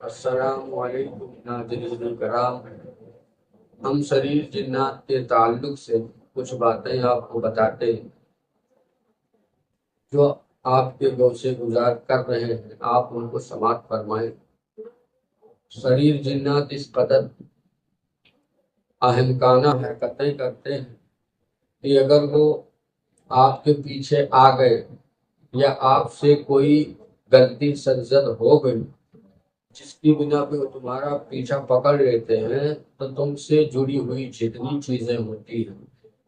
السلام علیکم ناظرین کرام، ہم شریر جنات کے تعلق سے کچھ باتیں آپ کو بتاتے ہیں جو آپ کے گوشے گزار کر رہے ہیں، آپ ان کو سماعت فرمائیں۔ شریر جنات اس قدر اہمکانہ حرکتیں کرتے ہیں کہ اگر وہ آپ کے پیچھے آ گئے یا آپ سے کوئی غلطی سرزد ہو گئی جس کی بنا پہ وہ تمہارا پیچھا پکڑ لیتے ہیں تو تم سے جڑی ہوئی جتنی چیزیں ہوتی ہیں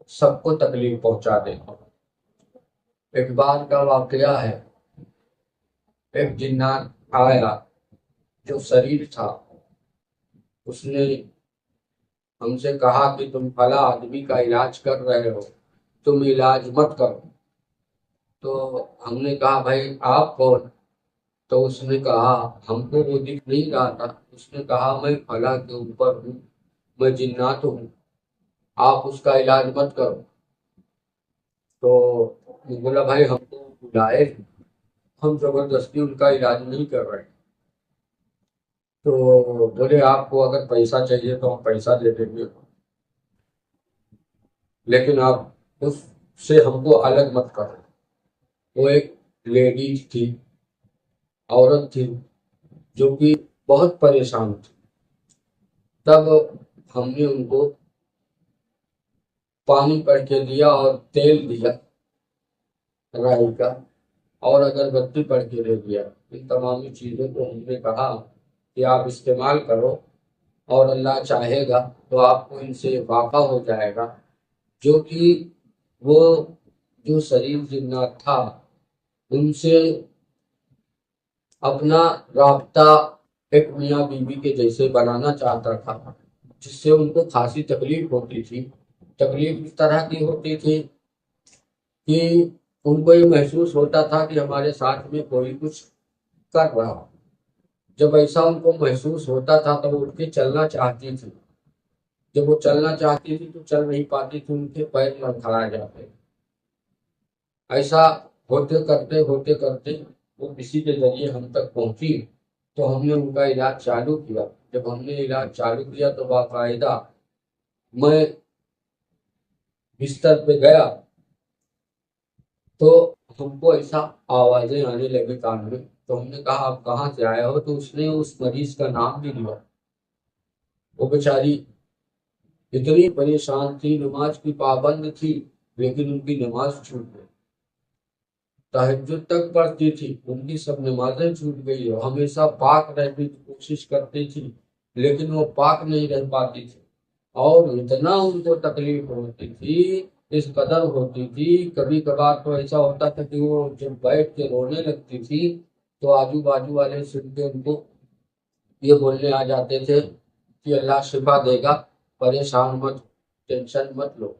سب کو تکلیف پہنچا دیتے ہیں۔ ایک بار کا واقعہ ہے، ایک جنات آیا جو شریر تھا، اس نے ہم سے کہا کہ تم فلاں آدمی کا علاج کر رہے ہو، تم علاج مت کرو۔ تو ہم نے کہا بھائی آپ کون؟ تو اس نے کہا ہم کو وہ دکھ نہیں رہا تھا، اس نے کہا میں فلاں کے اوپر ہوں، میں جنات ہوں، آپ اس کا علاج مت کرو۔ تو بولا بھائی ہم کو بلائے، ہم زبردستی ان کا علاج نہیں کر رہے۔ تو بولے آپ کو اگر پیسہ چاہیے تو ہم پیسہ دے دیں گے، لیکن آپ اس سے ہم کو الگ مت کرو۔ وہ ایک لیڈیز تھی، عورت تھی جو کہ بہت پریشان تھی۔ تب ہم نے ان کو پانی پڑھ کے دیا اور تیل دیا رائی کا، اور اگربتی پڑھ کے دے دیا۔ ان تمامی چیزوں کو ہم نے کہا کہ آپ استعمال کرو، اور اللہ چاہے گا تو آپ کو ان سے واقع ہو جائے گا۔ جو کہ وہ جو شریر جنات تھا ان سے اپنا رابطہ ایک میاں بیوی کے جیسے بنانا چاہتا تھا، جس سے ان کو خاصی تکلیف ہوتی تھی۔ تکلیف اس طرح کی ہوتی تھی کہ ان کو یہ محسوس ہوتا تھا کہ ہمارے ساتھ میں کوئی کچھ کر رہا۔ جب ایسا ان کو محسوس ہوتا تھا تو وہ اٹھ کے چلنا چاہتی تھی، جب وہ چلنا چاہتی تھی تو چل نہیں پاتی تھی، ان کے پیر لڑکھڑا جاتے۔ ایسا ہوتے کرتے وہ کسی کے ذریعے ہم تک پہنچی تو ہم نے ان کا علاج چالو کیا۔ جب ہم نے علاج چالو کیا تو باقاعدہ میں بستر پہ گیا تو ہم کو ایسا آوازیں آنے لگی کان میں، تو ہم نے کہا آپ کہاں سے آئے ہو؟ تو اس نے اس مریض کا نام بھی لیا۔ وہ بیچاری اتنی پریشان تھی، نماز کی پابند تھی لیکن ان کی نماز چھوٹ گئی، تہجد تک پڑھتی تھی، ان کی سب نمازیں چھوٹ گئی، اور ہمیشہ پاک رہنے کی کوشش کرتی تھی لیکن وہ پاک نہیں رہ پاتی تھی، اور اتنا ان کو تکلیف ہوتی تھی، اس قدر ہوتی تھی۔ کبھی کبھار تو ایسا ہوتا تھا کہ وہ جب بیٹھ کے رونے لگتی تھی تو آجو بازو والے سن کے ان کو یہ بولنے آ جاتے تھے کہ اللہ شفا دے گا، پریشان مت، ٹینشن مت لو۔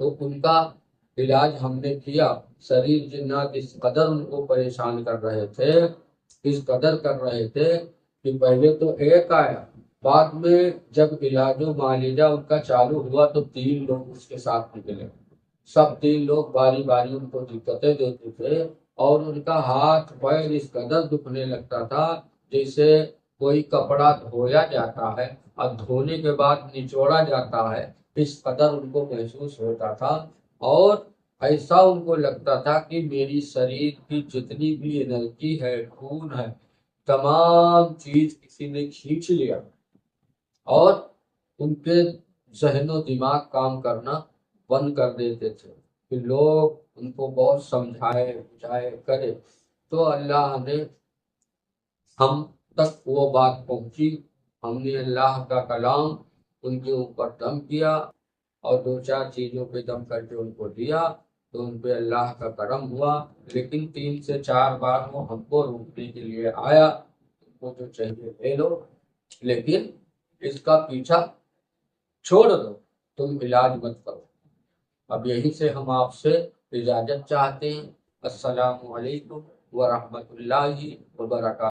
تو ان کا علاج ہم نے کیا۔ شریر جنات اس قدر ان کو پریشان کر رہے تھے، اس قدر کر رہے تھے کہ پہلے تو ایک آیا، بعد میں جب علاج و معالجہ ان کا چالو ہوا تو 3 لوگ اس کے ساتھ نکلے۔ سب 3 لوگ باری باری ان کو دقتیں دیتے تھے، اور ان کا ہاتھ پیر اس قدر دکھنے لگتا تھا جیسے کوئی کپڑا دھویا جاتا ہے اور دھونے کے بعد نچوڑا جاتا ہے، اس قدر ان کو محسوس ہوتا تھا۔ اور ایسا ان کو لگتا تھا کہ میری شریر کی جتنی بھی انرجی ہے، خون ہے، تمام چیز کسی نے کھینچ لیا، اور ان کے ذہن و دماغ کام کرنا بند کر دیتے تھے کہ لوگ ان کو بہت سمجھائے بجھائے کرے۔ تو اللہ نے ہم تک وہ بات پہنچی، ہم نے اللہ کا کلام ان کے اوپر دم کیا اور 2-4 چیزوں پہ دم کر کے ان کو دیا تو ان پہ اللہ کا کرم ہوا۔ لیکن 3 سے 4 بار وہ ہم کو روکنے کے لیے آیا، تم کو جو چاہیے لے لو لیکن اس کا پیچھا چھوڑ دو، تم علاج مت کرو۔ اب یہیں سے ہم آپ سے اجازت چاہتے ہیں۔ السلام علیکم ورحمۃ اللہ وبرکاتہ۔